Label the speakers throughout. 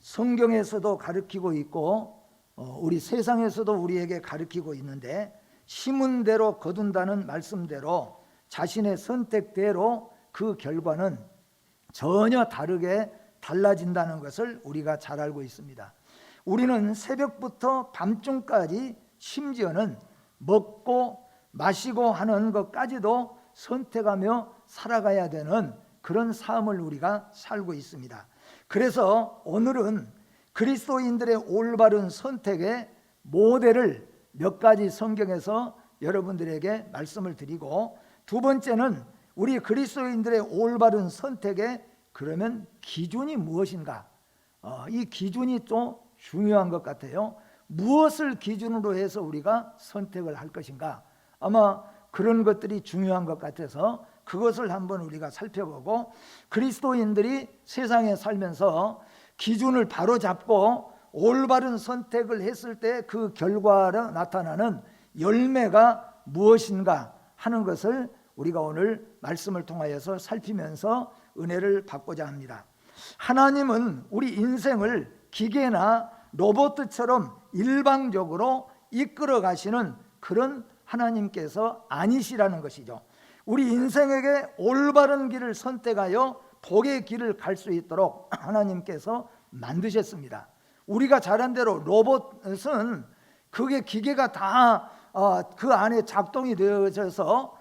Speaker 1: 성경에서도 가르치고 있고 우리 세상에서도 우리에게 가르치고 있는데, 심은 대로 거둔다는 말씀대로 자신의 선택대로 그 결과는 전혀 다르게 달라진다는 것을 우리가 잘 알고 있습니다. 우리는 새벽부터 밤중까지, 심지어는 먹고 마시고 하는 것까지도 선택하며 살아가야 되는 그런 삶을 우리가 살고 있습니다. 그래서 오늘은 그리스도인들의 올바른 선택의 모델을 몇 가지 성경에서 여러분들에게 말씀을 드리고, 두 번째는 우리 그리스도인들의 올바른 선택의 그러면 기준이 무엇인가? 이 기준이 좀 중요한 것 같아요. 무엇을 기준으로 해서 우리가 선택을 할 것인가? 아마 그런 것들이 중요한 것 같아서 그것을 한번 우리가 살펴보고, 그리스도인들이 세상에 살면서 기준을 바로 잡고 올바른 선택을 했을 때 그 결과로 나타나는 열매가 무엇인가 하는 것을 우리가 오늘 말씀을 통하여서 살피면서 은혜를 받고자 합니다. 하나님은 우리 인생을 기계나 로봇처럼 일방적으로 이끌어 가시는 그런 하나님께서 아니시라는 것이죠. 우리 인생에게 올바른 길을 선택하여 복의 길을 갈 수 있도록 하나님께서 만드셨습니다. 우리가 잘한 대로 로봇은 그게 기계가 다 그 안에 작동이 되어져서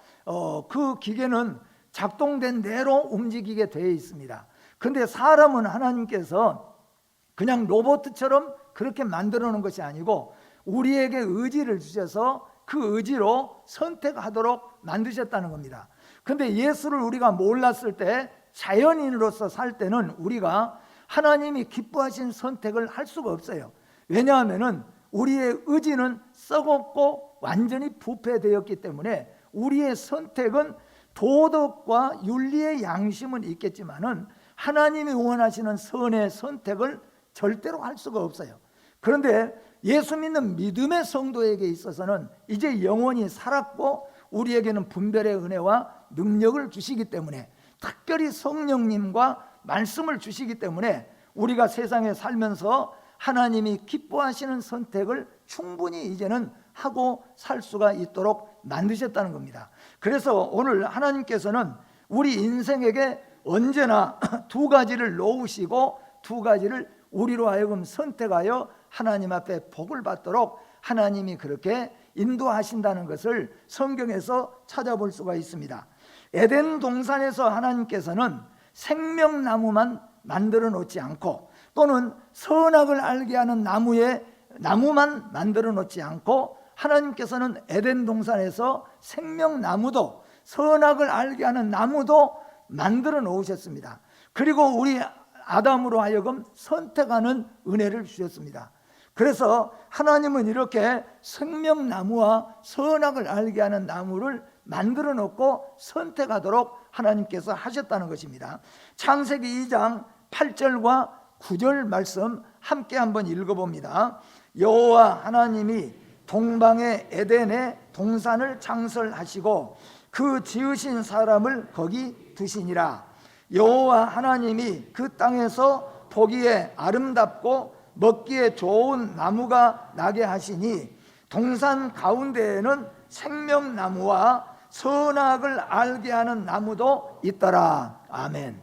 Speaker 1: 그 기계는 작동된 대로 움직이게 되어 있습니다. 그런데 사람은 하나님께서 그냥 로봇처럼 그렇게 만들어 놓은 것이 아니고 우리에게 의지를 주셔서 그 의지로 선택하도록 만드셨다는 겁니다. 그런데 예수를 우리가 몰랐을 때, 자연인으로서 살 때는 우리가 하나님이 기뻐하신 선택을 할 수가 없어요. 왜냐하면 우리의 의지는 썩었고 완전히 부패되었기 때문에 우리의 선택은 도덕과 윤리의 양심은 있겠지만은 하나님이 원하시는 선의 선택을 절대로 할 수가 없어요. 그런데 예수 믿는 믿음의 성도에게 있어서는 이제 영원히 살았고 우리에게는 분별의 은혜와 능력을 주시기 때문에, 특별히 성령님과 말씀을 주시기 때문에 우리가 세상에 살면서 하나님이 기뻐하시는 선택을 충분히 이제는 하고 살 수가 있도록 만드셨다는 겁니다. 그래서 오늘 하나님께서는 우리 인생에게 언제나 두 가지를 놓으시고 두 가지를 우리로 하여금 선택하여 하나님 앞에 복을 받도록 하나님이 그렇게 인도하신다는 것을 성경에서 찾아볼 수가 있습니다. 에덴 동산에서 하나님께서는 생명나무만 만들어 놓지 않고, 또는 선악을 알게 하는 나무만 만들어 놓지 않고, 하나님께서는 에덴 동산에서 생명나무도 선악을 알게 하는 나무도 만들어 놓으셨습니다. 그리고 우리 아담으로 하여금 선택하는 은혜를 주셨습니다. 그래서 하나님은 이렇게 생명나무와 선악을 알게 하는 나무를 만들어 놓고 선택하도록 하나님께서 하셨다는 것입니다. 창세기 2장 8절과 9절 말씀 함께 한번 읽어봅니다. 여호와 하나님이 동방의 에덴에 동산을 창설하시고 그 지으신 사람을 거기 두시니라. 여호와 하나님이 그 땅에서 보기에 아름답고 먹기에 좋은 나무가 나게 하시니 동산 가운데에는 생명나무와 선악을 알게 하는 나무도 있더라. 아멘.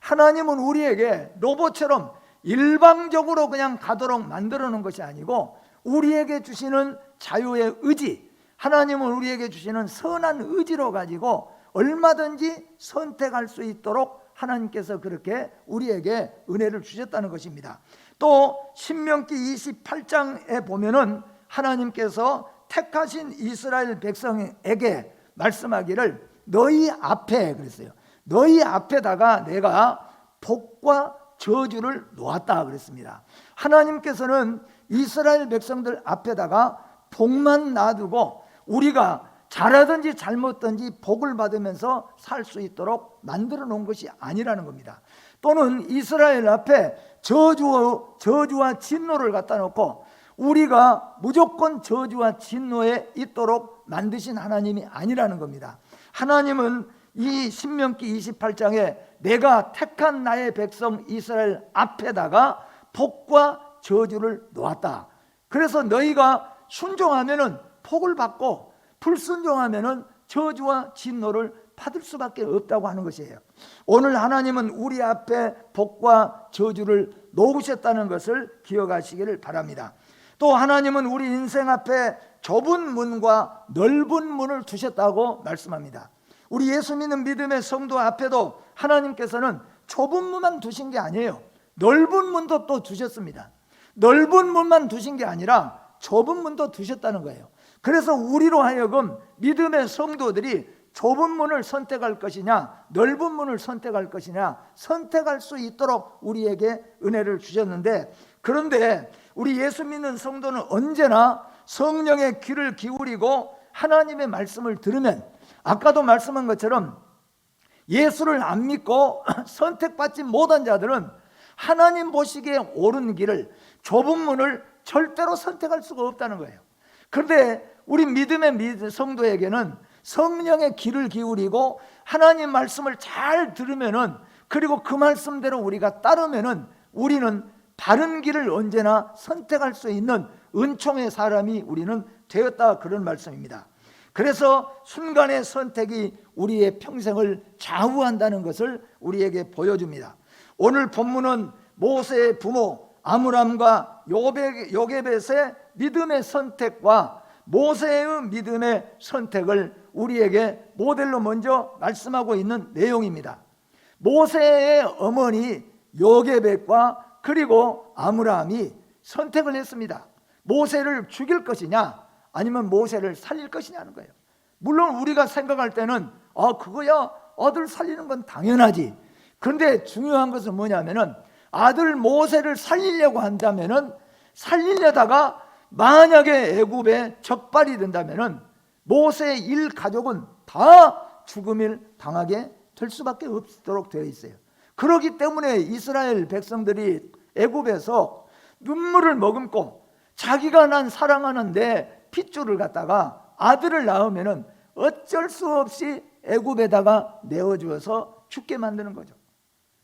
Speaker 1: 하나님은 우리에게 로봇처럼 일방적으로 그냥 가도록 만들어 놓은 것이 아니고, 우리에게 주시는 자유의 의지, 하나님은 우리에게 주시는 선한 의지로 가지고 얼마든지 선택할 수 있도록 하나님께서 그렇게 우리에게 은혜를 주셨다는 것입니다. 또 신명기 28장에 보면은 하나님께서 택하신 이스라엘 백성에게 말씀하기를 너희 앞에, 그랬어요. 너희 앞에다가 내가 복과 저주를 놓았다 그랬습니다. 하나님께서는 이스라엘 백성들 앞에다가 복만 놔두고 우리가 잘하든지 잘못든지 복을 받으면서 살 수 있도록 만들어 놓은 것이 아니라는 겁니다. 또는 이스라엘 앞에 저주와 진노를 갖다 놓고 우리가 무조건 저주와 진노에 있도록 만드신 하나님이 아니라는 겁니다. 하나님은 이 신명기 28장에 내가 택한 나의 백성 이스라엘 앞에다가 복과 저주를 놓았다. 그래서 너희가 순종하면은 복을 받고 불순종하면은 저주와 진노를 받을 수밖에 없다고 하는 것이에요. 오늘 하나님은 우리 앞에 복과 저주를 놓으셨다는 것을 기억하시기를 바랍니다. 또 하나님은 우리 인생 앞에 좁은 문과 넓은 문을 두셨다고 말씀합니다. 우리 예수 믿는 믿음의 성도 앞에도 하나님께서는 좁은 문만 두신 게 아니에요. 넓은 문도 또 두셨습니다. 넓은 문만 두신 게 아니라 좁은 문도 두셨다는 거예요. 그래서 우리로 하여금 믿음의 성도들이 좁은 문을 선택할 것이냐 넓은 문을 선택할 것이냐 선택할 수 있도록 우리에게 은혜를 주셨는데, 그런데 우리 예수 믿는 성도는 언제나 성령의 귀를 기울이고 하나님의 말씀을 들으면, 아까도 말씀한 것처럼 예수를 안 믿고 선택받지 못한 자들은 하나님 보시기에 옳은 길을, 좁은 문을 절대로 선택할 수가 없다는 거예요. 그런데 우리 믿음의 성도에게는 성령의 귀를 기울이고 하나님 말씀을 잘 들으면은, 그리고 그 말씀대로 우리가 따르면은 우리는 바른 길을 언제나 선택할 수 있는 은총의 사람이 우리는 되었다, 그런 말씀입니다. 그래서 순간의 선택이 우리의 평생을 좌우한다는 것을 우리에게 보여줍니다. 오늘 본문은 모세의 부모 아므람과 요게벳의 믿음의 선택과 모세의 믿음의 선택을 우리에게 모델로 먼저 말씀하고 있는 내용입니다. 모세의 어머니 요게벳과 그리고 아므람이 선택을 했습니다. 모세를 죽일 것이냐 아니면 모세를 살릴 것이냐는 거예요. 물론 우리가 생각할 때는 그거야 아들 살리는 건 당연하지. 그런데 중요한 것은 뭐냐면은 아들 모세를 살리려고 한다면은, 살리려다가 만약에 애굽에 적발이 된다면은 모세의 일가족은 다 죽음을 당하게 될 수밖에 없도록 되어 있어요. 그렇기 때문에 이스라엘 백성들이 애굽에서 눈물을 머금고 자기가 난 사랑하는 내 핏줄을 갖다가 아들을 낳으면은 어쩔 수 없이 애굽에다가 내어주어서 죽게 만드는 거죠.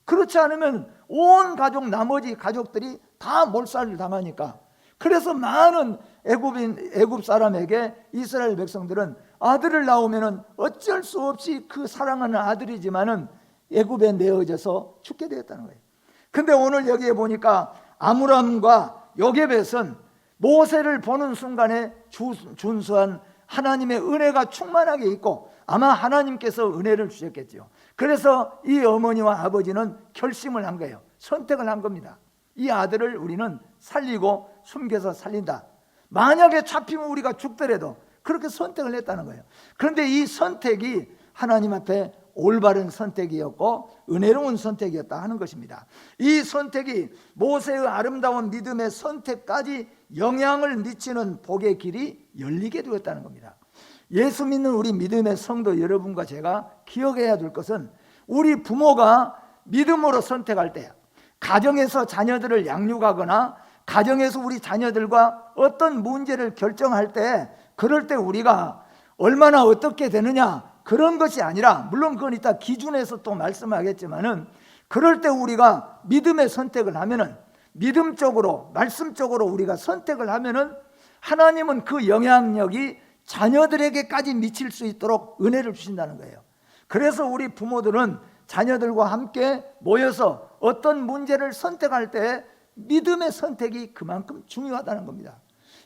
Speaker 1: 그렇지 않으면 온 가족, 나머지 가족들이 다 몰살을 당하니까. 그래서 많은 애굽 사람에게 이스라엘 백성들은 아들을 낳으면은 어쩔 수 없이 그 사랑하는 아들이지만은 애굽에 내어져서 죽게 되었다는 거예요. 근데 오늘 여기에 보니까 아므람과 요게벳은 모세를 보는 순간에 준수한 하나님의 은혜가 충만하게 있고, 아마 하나님께서 은혜를 주셨겠죠. 그래서 이 어머니와 아버지는 결심을 한 거예요. 선택을 한 겁니다. 이 아들을 우리는 살리고 숨겨서 살린다. 만약에 잡히면 우리가 죽더라도 그렇게 선택을 했다는 거예요. 그런데 이 선택이 하나님 앞에 올바른 선택이었고 은혜로운 선택이었다 하는 것입니다. 이 선택이 모세의 아름다운 믿음의 선택까지 영향을 미치는 복의 길이 열리게 되었다는 겁니다. 예수 믿는 우리 믿음의 성도 여러분과 제가 기억해야 될 것은, 우리 부모가 믿음으로 선택할 때, 가정에서 자녀들을 양육하거나 가정에서 우리 자녀들과 어떤 문제를 결정할 때, 그럴 때 우리가 얼마나 어떻게 되느냐 그런 것이 아니라, 물론 그건 이따 기준에서 또 말씀하겠지만은, 그럴 때 우리가 믿음의 선택을 하면은, 믿음적으로 말씀적으로 우리가 선택을 하면은 하나님은 그 영향력이 자녀들에게까지 미칠 수 있도록 은혜를 주신다는 거예요. 그래서 우리 부모들은 자녀들과 함께 모여서 어떤 문제를 선택할 때 믿음의 선택이 그만큼 중요하다는 겁니다.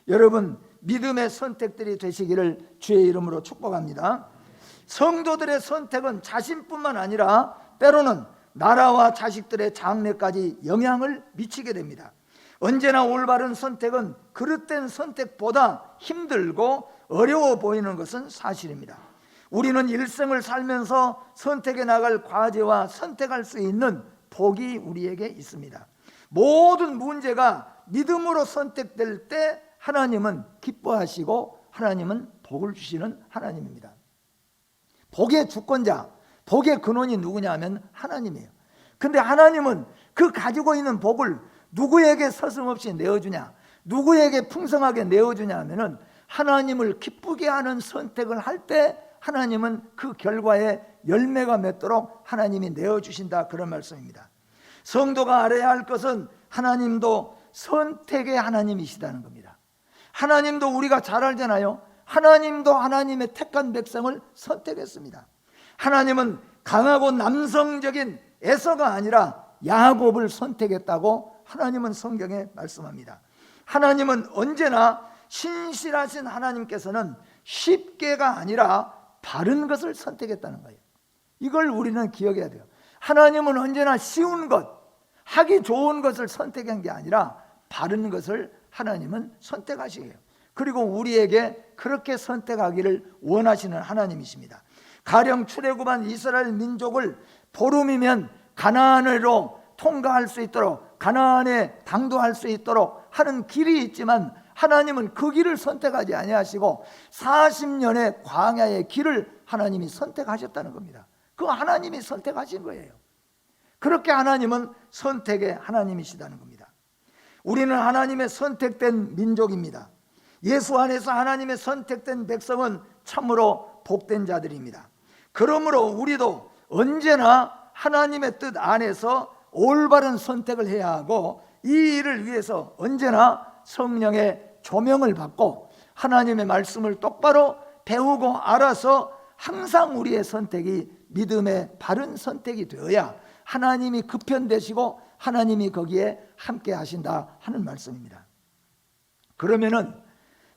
Speaker 1: 여러분, 믿음의 선택들이 되시기를 주의 이름으로 축복합니다. 성도들의 선택은 자신뿐만 아니라 때로는 나라와 자식들의 장래까지 영향을 미치게 됩니다. 언제나 올바른 선택은 그릇된 선택보다 힘들고 어려워 보이는 것은 사실입니다. 우리는 일생을 살면서 선택해 나갈 과제와 선택할 수 있는 복이 우리에게 있습니다. 모든 문제가 믿음으로 선택될 때 하나님은 기뻐하시고 하나님은 복을 주시는 하나님입니다. 복의 주권자, 복의 근원이 누구냐 하면 하나님이에요. 근데 하나님은 그 가지고 있는 복을 누구에게 서슴없이 내어주냐, 누구에게 풍성하게 내어주냐 하면은 하나님을 기쁘게 하는 선택을 할 때 하나님은 그 결과에 열매가 맺도록 하나님이 내어주신다, 그런 말씀입니다. 성도가 알아야 할 것은 하나님도 선택의 하나님이시다는 겁니다. 하나님도 우리가 잘 알잖아요. 하나님도 하나님의 택한 백성을 선택했습니다. 하나님은 강하고 남성적인 에서가 아니라 야곱을 선택했다고 하나님은 성경에 말씀합니다. 하나님은 언제나 신실하신 하나님께서는 쉽게가 아니라 바른 것을 선택했다는 거예요. 이걸 우리는 기억해야 돼요. 하나님은 언제나 쉬운 것, 하기 좋은 것을 선택한 게 아니라 바른 것을 하나님은 선택하시게요. 그리고 우리에게 그렇게 선택하기를 원하시는 하나님이십니다. 가령 출애굽한 이스라엘 민족을 보름이면 가나안으로 통과할 수 있도록, 가나안에 당도할 수 있도록 하는 길이 있지만 하나님은 그 길을 선택하지 아니하시고 40년의 광야의 길을 하나님이 선택하셨다는 겁니다. 그 하나님이 선택하신 거예요. 그렇게 하나님은 선택의 하나님이시다는 겁니다. 우리는 하나님의 선택된 민족입니다. 예수 안에서 하나님의 선택된 백성은 참으로 복된 자들입니다. 그러므로 우리도 언제나 하나님의 뜻 안에서 올바른 선택을 해야 하고, 이 일을 위해서 언제나 성령의 조명을 받고 하나님의 말씀을 똑바로 배우고 알아서 항상 우리의 선택이 믿음의 바른 선택이 되어야 하나님이 그 편 되시고 하나님이 거기에 함께 하신다 하는 말씀입니다. 그러면은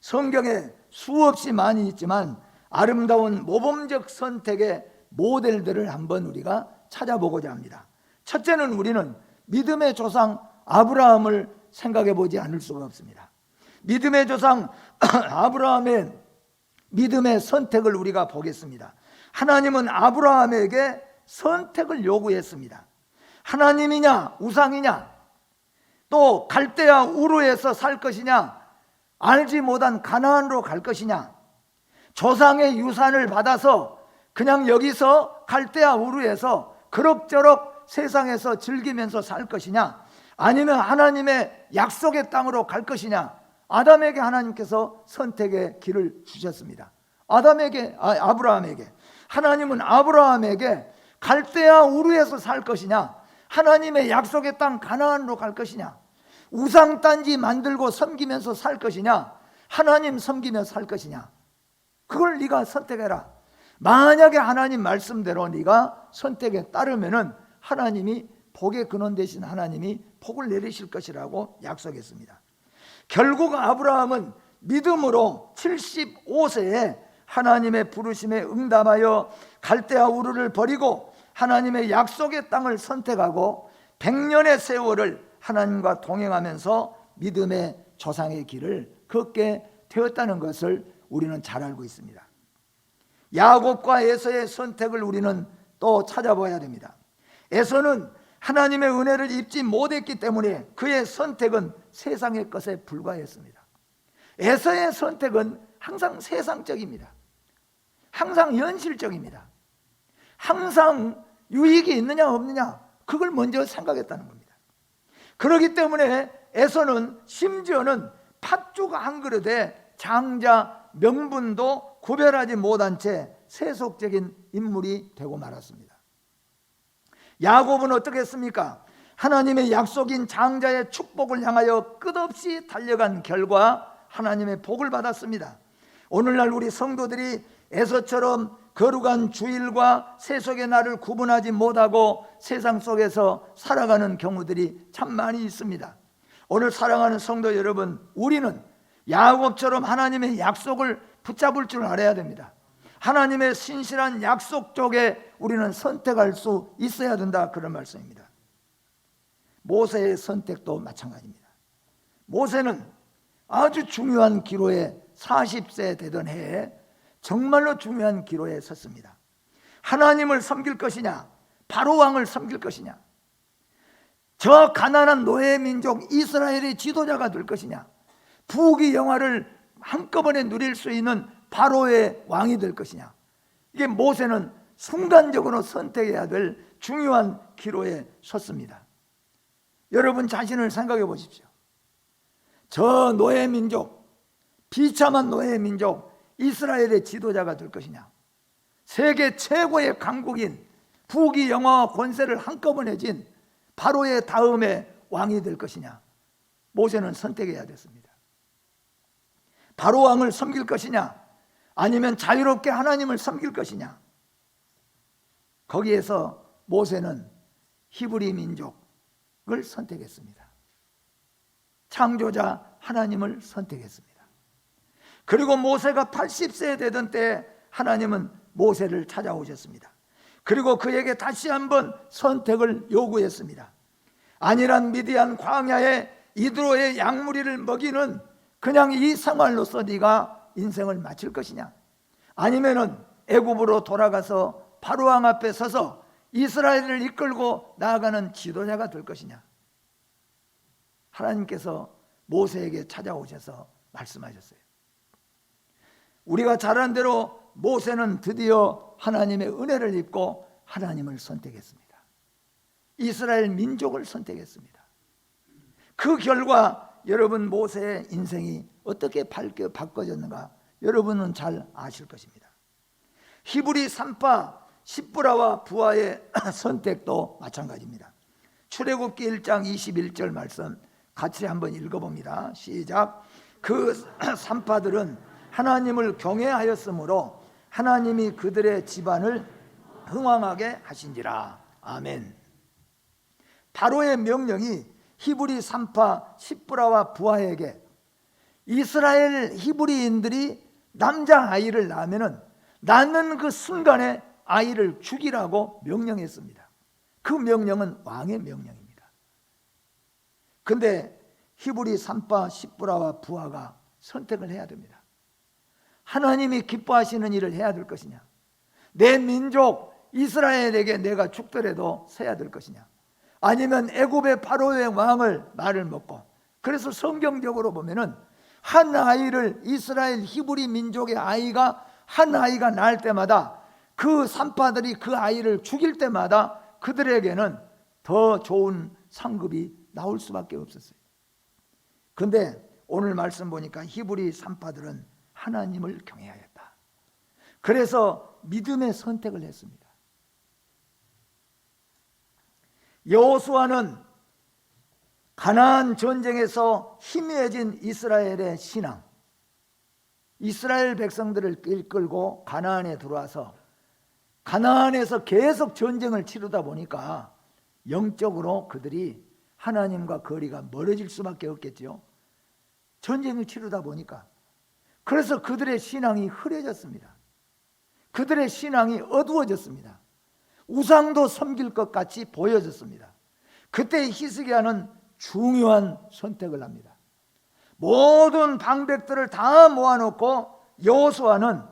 Speaker 1: 성경에 수없이 많이 있지만 아름다운 모범적 선택의 모델들을 한번 우리가 찾아보고자 합니다. 첫째는 우리는 믿음의 조상 아브라함을 생각해 보지 않을 수가 없습니다. 믿음의 조상 아브라함의 믿음의 선택을 우리가 보겠습니다. 하나님은 아브라함에게 선택을 요구했습니다. 하나님이냐 우상이냐, 또 갈대아 우르에서 살 것이냐, 알지 못한 가나안으로 갈 것이냐, 조상의 유산을 받아서 그냥 여기서 갈대아 우르에서 그럭저럭 세상에서 즐기면서 살 것이냐, 아니면 하나님의 약속의 땅으로 갈 것이냐. 아담에게 하나님께서 선택의 길을 주셨습니다. 아브라함에게 하나님은 아브라함에게 갈대아 우르에서 살 것이냐, 하나님의 약속의 땅 가나안으로 갈 것이냐, 우상단지 만들고 섬기면서 살 것이냐, 하나님 섬기며 살 것이냐, 그걸 네가 선택해라. 만약에 하나님 말씀대로 네가 선택에 따르면은 하나님이 복의 근원 되신 하나님이 복을 내리실 것이라고 약속했습니다. 결국 아브라함은 믿음으로 75세에 하나님의 부르심에 응답하여 갈대아 우르를 버리고 하나님의 약속의 땅을 선택하고 100년의 세월을 하나님과 동행하면서 믿음의 조상의 길을 걷게 되었다는 것을 우리는 잘 알고 있습니다. 야곱과 에서의 선택을 우리는 또 찾아봐야 됩니다. 에서는 하나님의 은혜를 입지 못했기 때문에 그의 선택은 세상의 것에 불과했습니다. 에서의 선택은 항상 세상적입니다. 항상 현실적입니다. 항상 유익이 있느냐 없느냐, 그걸 먼저 생각했다는 겁니다. 그렇기 때문에 에서는 심지어는 팥죽 한 그릇에 장자 명분도 구별하지 못한 채 세속적인 인물이 되고 말았습니다. 야곱은 어떻게 했습니까? 하나님의 약속인 장자의 축복을 향하여 끝없이 달려간 결과 하나님의 복을 받았습니다. 오늘날 우리 성도들이 에서처럼 거룩한 주일과 세속의 날을 구분하지 못하고 세상 속에서 살아가는 경우들이 참 많이 있습니다. 오늘 사랑하는 성도 여러분, 우리는 야곱처럼 하나님의 약속을 붙잡을 줄 알아야 됩니다. 하나님의 신실한 약속 쪽에 우리는 선택할 수 있어야 된다, 그런 말씀입니다. 모세의 선택도 마찬가지입니다. 모세는 아주 중요한 기로에 40세 되던 해에 정말로 중요한 기로에 섰습니다. 하나님을 섬길 것이냐, 바로 왕을 섬길 것이냐, 저 가난한 노예 민족 이스라엘의 지도자가 될 것이냐, 부귀 영화를 한꺼번에 누릴 수 있는 바로의 왕이 될 것이냐, 이게 모세는 순간적으로 선택해야 될 중요한 기로에 섰습니다. 여러분 자신을 생각해 보십시오. 저 노예 민족, 비참한 노예 민족 이스라엘의 지도자가 될 것이냐, 세계 최고의 강국인 부귀 영화와 권세를 한꺼번에 진 바로의 다음에 왕이 될 것이냐? 모세는 선택해야 됐습니다. 바로 왕을 섬길 것이냐? 아니면 자유롭게 하나님을 섬길 것이냐? 거기에서 모세는 히브리 민족을 선택했습니다. 창조자 하나님을 선택했습니다. 그리고 모세가 80세 되던 때 하나님은 모세를 찾아오셨습니다. 그리고 그에게 다시 한번 선택을 요구했습니다. 안일한 미디안 광야에 이드로의 양무리를 먹이는 그냥 이 생활로서 네가 인생을 마칠 것이냐? 아니면은 애굽으로 돌아가서 바로 왕 앞에 서서 이스라엘을 이끌고 나아가는 지도자가 될 것이냐? 하나님께서 모세에게 찾아오셔서 말씀하셨어요. 우리가 잘 아는 대로 모세는 드디어 하나님의 은혜를 입고 하나님을 선택했습니다. 이스라엘 민족을 선택했습니다. 그 결과 여러분 모세의 인생이 어떻게 바꿔졌는가 여러분은 잘 아실 것입니다. 히브리 산파 십브라와 부하의 선택도 마찬가지입니다. 출애굽기 1장 21절 말씀 같이 한번 읽어봅니다. 시작. 그 산파들은 하나님을 경외하였으므로 하나님이 그들의 집안을 흥왕하게 하신지라. 아멘. 바로의 명령이 히브리 산파 십브라와 부하에게 이스라엘 히브리인들이 남자아이를 낳으면 낳는 그 순간에 아이를 죽이라고 명령했습니다. 그 명령은 왕의 명령입니다. 그런데 히브리 산파 십브라와 부하가 선택을 해야 됩니다. 하나님이 기뻐하시는 일을 해야 될 것이냐, 내 민족 이스라엘에게 내가 죽더라도 서야 될 것이냐, 아니면 애굽의 바로의 왕을 말을 먹고. 그래서 성경적으로 보면은 한 아이를 이스라엘 히브리 민족의 아이가 한 아이가 낳을 때마다 그 산파들이 그 아이를 죽일 때마다 그들에게는 더 좋은 상급이 나올 수밖에 없었어요. 그런데 오늘 말씀 보니까 히브리 산파들은 하나님을 경외하였다. 그래서 믿음의 선택을 했습니다. 여호수아는 가나안 전쟁에서 희미해진 이스라엘의 신앙, 이스라엘 백성들을 이끌고 가나안에 들어와서 가나안에서 계속 전쟁을 치르다 보니까 영적으로 그들이 하나님과 거리가 멀어질 수밖에 없겠죠. 전쟁을 치르다 보니까. 그래서 그들의 신앙이 흐려졌습니다. 그들의 신앙이 어두워졌습니다. 우상도 섬길 것 같이 보여졌습니다. 그때 히스기야는 중요한 선택을 합니다. 모든 방백들을 다 모아놓고 여호수아는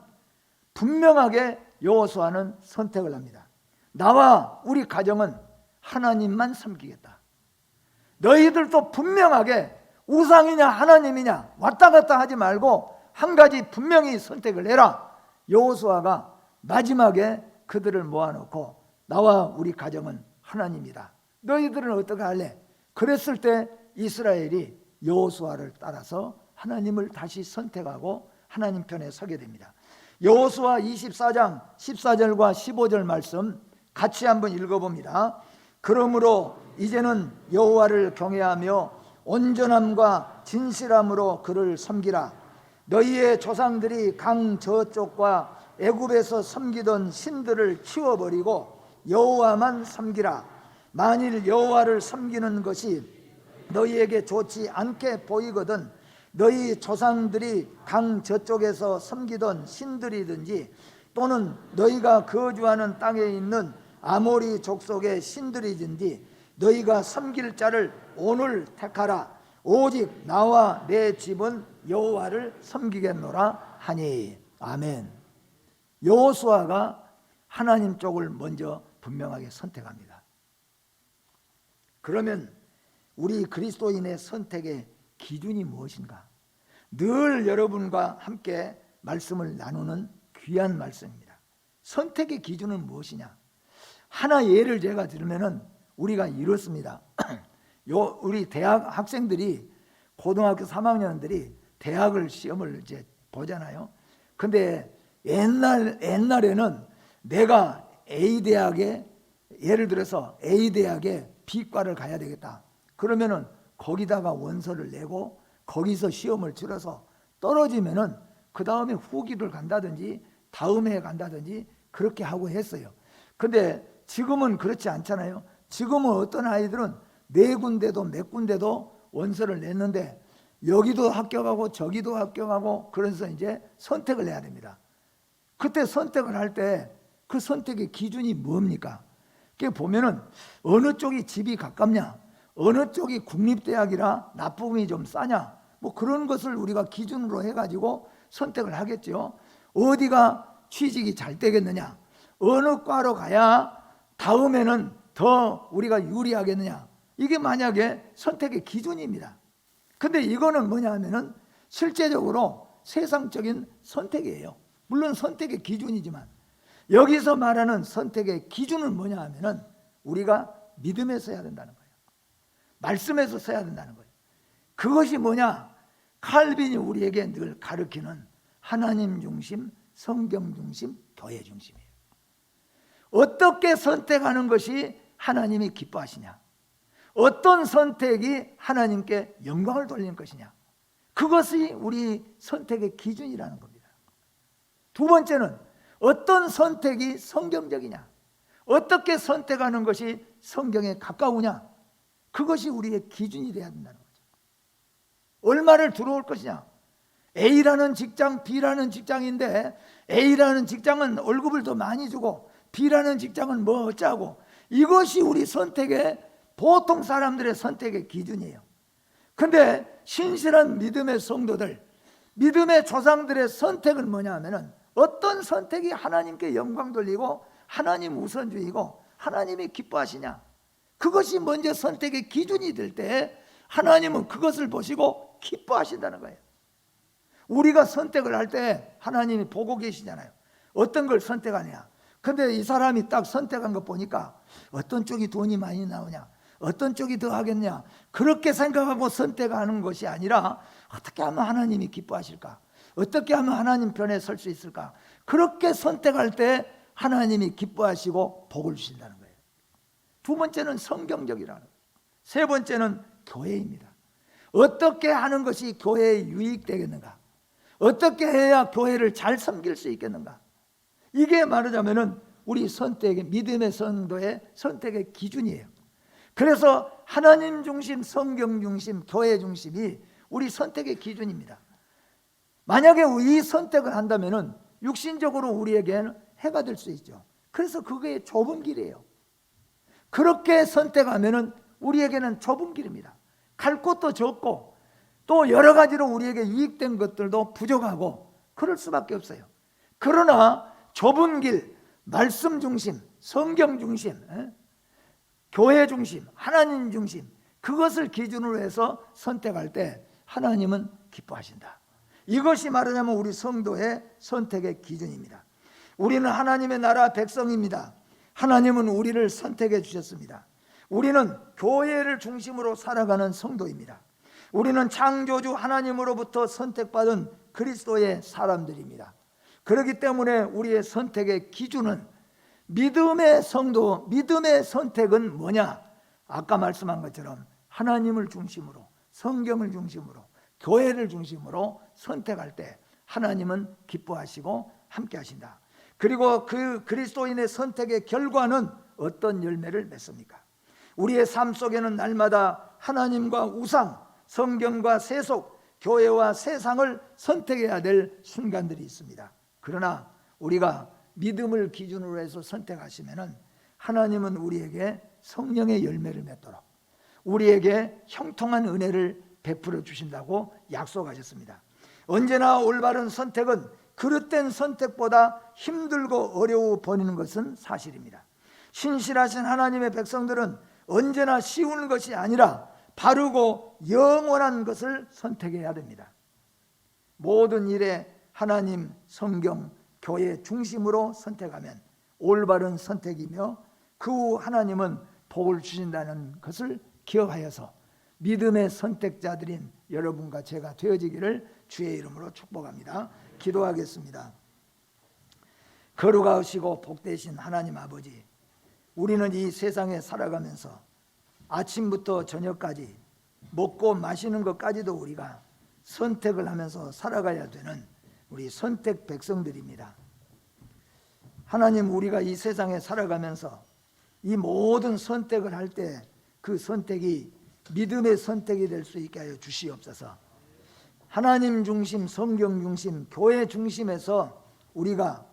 Speaker 1: 분명하게 선택을 합니다. 나와 우리 가정은 하나님만 섬기겠다. 너희들도 분명하게 우상이냐 하나님이냐 왔다 갔다 하지 말고 한 가지 분명히 선택을 해라. 여호수아가 마지막에 그들을 모아놓고 나와 우리 가정은 하나님이다. 너희들은 어떻게 할래? 그랬을 때 이스라엘이 여호수아를 따라서 하나님을 다시 선택하고 하나님 편에 서게 됩니다. 여호수아 24장 14절과 15절 말씀 같이 한번 읽어봅니다. 그러므로 이제는 여호와를 경외하며 온전함과 진실함으로 그를 섬기라. 너희의 조상들이 강 저쪽과 애굽에서 섬기던 신들을 치워버리고 여호와만 섬기라. 만일 여호와를 섬기는 것이 너희에게 좋지 않게 보이거든 너희 조상들이 강 저쪽에서 섬기던 신들이든지 또는 너희가 거주하는 땅에 있는 아모리 족속의 신들이든지 너희가 섬길 자를 오늘 택하라. 오직 나와 내 집은 여호와를 섬기겠노라 하니. 아멘. 여호수아가 하나님 쪽을 먼저 분명하게 선택합니다. 그러면 우리 그리스도인의 선택의 기준이 무엇인가? 늘 여러분과 함께 말씀을 나누는 귀한 말씀입니다. 선택의 기준은 무엇이냐? 하나 예를 제가 들으면은 우리가 이렇습니다. 우리 대학 학생들이 고등학교 3학년들이 대학을 시험을 이제 보잖아요. 근데 옛날에는 내가 A 대학에 예를 들어서 A 대학에 비과를 가야 되겠다. 그러면은 거기다가 원서를 내고 거기서 시험을 치러서 떨어지면은 그 다음에 후기를 간다든지 다음 해에 간다든지 그렇게 하고 했어요. 근데 지금은 그렇지 않잖아요. 지금은 어떤 아이들은 네 군데도 몇 군데도 원서를 냈는데 여기도 합격하고 저기도 합격하고 그래서 이제 선택을 해야 됩니다. 그때 선택을 할 때 그 선택의 기준이 뭡니까? 그게 보면은 어느 쪽이 집이 가깝냐, 어느 쪽이 국립대학이라 납부금이 좀 싸냐, 뭐 그런 것을 우리가 기준으로 해가지고 선택을 하겠죠. 어디가 취직이 잘 되겠느냐, 어느 과로 가야 다음에는 더 우리가 유리하겠느냐, 이게 만약에 선택의 기준입니다. 근데 이거는 뭐냐 하면은 실제적으로 세상적인 선택이에요. 물론 선택의 기준이지만 여기서 말하는 선택의 기준은 뭐냐 하면은 우리가 믿음에 서야 된다는 거예요. 말씀에서 서야 된다는 거예요. 그것이 뭐냐? 칼빈이 우리에게 늘 가르치는 하나님 중심, 성경 중심, 교회 중심이에요. 어떻게 선택하는 것이 하나님이 기뻐하시냐? 어떤 선택이 하나님께 영광을 돌리는 것이냐? 그것이 우리 선택의 기준이라는 겁니다. 두 번째는 어떤 선택이 성경적이냐? 어떻게 선택하는 것이 성경에 가까우냐? 그것이 우리의 기준이 되어야 된다는 거죠. 얼마를 들어올 것이냐? A라는 직장, B라는 직장인데 A라는 직장은 월급을 더 많이 주고 B라는 직장은 뭐 어쩌고, 이것이 우리 선택의, 보통 사람들의 선택의 기준이에요. 근데 신실한 믿음의 성도들, 믿음의 조상들의 선택은 뭐냐 하면은 어떤 선택이 하나님께 영광 돌리고 하나님 우선주의고 하나님이 기뻐하시냐, 그것이 먼저 선택의 기준이 될 때 하나님은 그것을 보시고 기뻐하신다는 거예요. 우리가 선택을 할 때 하나님이 보고 계시잖아요. 어떤 걸 선택하냐. 근데 이 사람이 딱 선택한 거 보니까 어떤 쪽이 돈이 많이 나오냐, 어떤 쪽이 더 하겠냐, 그렇게 생각하고 선택하는 것이 아니라 어떻게 하면 하나님이 기뻐하실까, 어떻게 하면 하나님 편에 설 수 있을까, 그렇게 선택할 때 하나님이 기뻐하시고 복을 주신다는 거예요. 두 번째는 성경적이라는 거예요. 세 번째는 교회입니다. 어떻게 하는 것이 교회에 유익되겠는가, 어떻게 해야 교회를 잘 섬길 수 있겠는가, 이게 말하자면은 우리 선택의, 믿음의 성도의 선택의 기준이에요. 그래서 하나님 중심, 성경 중심, 교회 중심이 우리 선택의 기준입니다. 만약에 이 선택을 한다면은 육신적으로 우리에게는 해가 될 수 있죠. 그래서 그게 좁은 길이에요. 그렇게 선택하면은 우리에게는 좁은 길입니다. 갈 곳도 적고 또 여러 가지로 우리에게 유익된 것들도 부족하고 그럴 수밖에 없어요. 그러나 좁은 길, 말씀 중심, 성경 중심, 교회 중심, 하나님 중심, 그것을 기준으로 해서 선택할 때 하나님은 기뻐하신다. 이것이 말하자면 우리 성도의 선택의 기준입니다. 우리는 하나님의 나라 백성입니다. 하나님은 우리를 선택해 주셨습니다. 우리는 교회를 중심으로 살아가는 성도입니다. 우리는 창조주 하나님으로부터 선택받은 그리스도의 사람들입니다. 그렇기 때문에 우리의 선택의 기준은 믿음의 성도, 믿음의 선택은 뭐냐? 아까 말씀한 것처럼 하나님을 중심으로, 성경을 중심으로, 교회를 중심으로 선택할 때 하나님은 기뻐하시고 함께 하신다. 그리고 그 그리스도인의 선택의 결과는 어떤 열매를 맺습니까? 우리의 삶 속에는 날마다 하나님과 우상, 성경과 세속, 교회와 세상을 선택해야 될 순간들이 있습니다. 그러나 우리가 믿음을 기준으로 해서 선택하시면은 하나님은 우리에게 성령의 열매를 맺도록 우리에게 형통한 은혜를 베풀어 주신다고 약속하셨습니다. 언제나 올바른 선택은 그릇된 선택보다 힘들고 어려워 보이는 것은 사실입니다. 신실하신 하나님의 백성들은 언제나 쉬운 것이 아니라 바르고 영원한 것을 선택해야 됩니다. 모든 일에 하나님, 성경, 교회 중심으로 선택하면 올바른 선택이며 그 후 하나님은 복을 주신다는 것을 기억하여서 믿음의 선택자들인 여러분과 제가 되어지기를 주의 이름으로 축복합니다. 기도하겠습니다. 거룩하시고 복되신 하나님 아버지, 우리는 이 세상에 살아가면서 아침부터 저녁까지 먹고 마시는 것까지도 우리가 선택을 하면서 살아가야 되는 우리 선택 백성들입니다. 하나님, 우리가 이 세상에 살아가면서 이 모든 선택을 할 때 그 선택이 믿음의 선택이 될 수 있게 하여 주시옵소서. 하나님 중심, 성경 중심, 교회 중심에서 우리가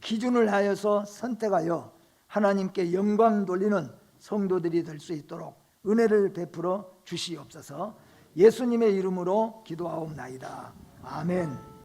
Speaker 1: 기준을 하여서 선택하여 하나님께 영광 돌리는 성도들이 될 수 있도록 은혜를 베풀어 주시옵소서. 예수님의 이름으로 기도하옵나이다. 아멘.